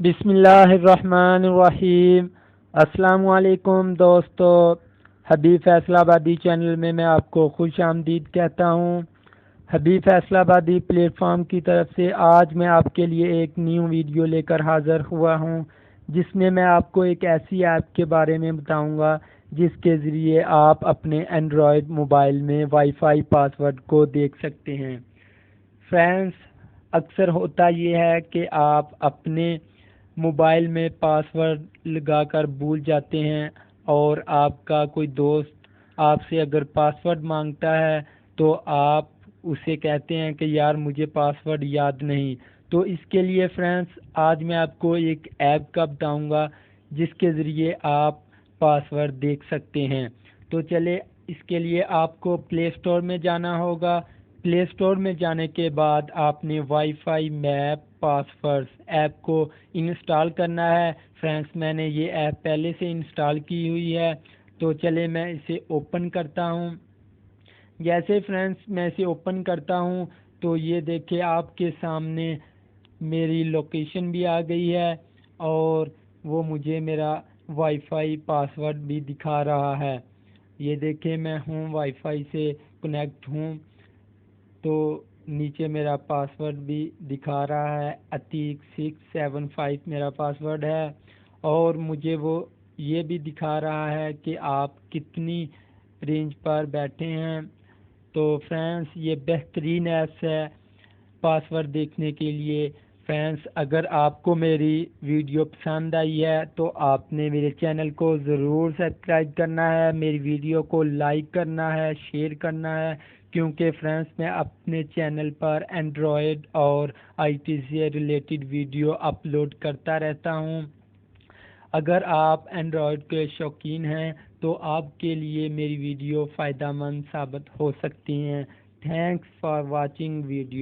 بسم اللہ الرحمن الرحیم۔ السلام علیکم دوستو، حبیب فیصل آبادی چینل میں آپ کو خوش آمدید کہتا ہوں۔ حبیب فیصل آبادی پلیٹ فارم کی طرف سے آج میں آپ کے لیے ایک نیو ویڈیو لے کر حاضر ہوا ہوں، جس میں میں آپ کو ایک ایسی ایپ کے بارے میں بتاؤں گا جس کے ذریعے آپ اپنے اینڈرائڈ موبائل میں وائی فائی پاسورڈ کو دیکھ سکتے ہیں۔ فرینڈس، اکثر ہوتا یہ ہے کہ آپ اپنے موبائل میں پاسورڈ لگا کر بھول جاتے ہیں، اور آپ کا کوئی دوست آپ سے اگر پاسورڈ مانگتا ہے تو آپ اسے کہتے ہیں کہ یار مجھے پاسورڈ یاد نہیں۔ تو اس کے لیے فرینڈس آج میں آپ کو ایک ایپ کا بتاؤں گا جس کے ذریعے آپ پاسورڈ دیکھ سکتے ہیں۔ تو چلے، اس کے لیے آپ کو پلے اسٹور میں جانا ہوگا۔ پلے اسٹور میں جانے کے بعد آپ نے wi fi map password app کو انسٹال کرنا ہے۔ فرینڈس، میں نے یہ ایپ پہلے سے انسٹال کی ہوئی ہے، تو چلے میں اسے اوپن کرتا ہوں۔ جیسے فرینڈس میں اسے اوپن کرتا ہوں تو یہ دیکھیں آپ کے سامنے میری لوکیشن بھی آ گئی ہے، اور وہ مجھے میرا وائی فائی پاسورڈ بھی دکھا رہا ہے۔ یہ دیکھیں میں ہوں، وائی فائی سے کنیکٹ ہوں، تو نیچے میرا پاسورڈ بھی دکھا رہا ہے، عتیق 675 میرا پاسورڈ ہے، اور مجھے وہ یہ بھی دکھا رہا ہے کہ آپ کتنی رینج پر بیٹھے ہیں۔ تو فرینڈس یہ بہترین ایپس ہے پاسورڈ دیکھنے کے لیے۔ فرینڈس، اگر آپ کو میری ویڈیو پسند آئی ہے تو آپ نے میرے چینل کو ضرور سبسکرائب کرنا ہے، میری ویڈیو کو لائک کرنا ہے، شیئر کرنا ہے، کیونکہ فرینڈس میں اپنے چینل پر اینڈرائڈ اور آئی ٹی سے ریلیٹڈ ویڈیو اپلوڈ کرتا رہتا ہوں۔ اگر آپ اینڈرائڈ کے شوقین ہیں تو آپ کے لیے میری ویڈیو فائدہ مند ثابت ہو سکتی ہیں۔ Thanks for watching video.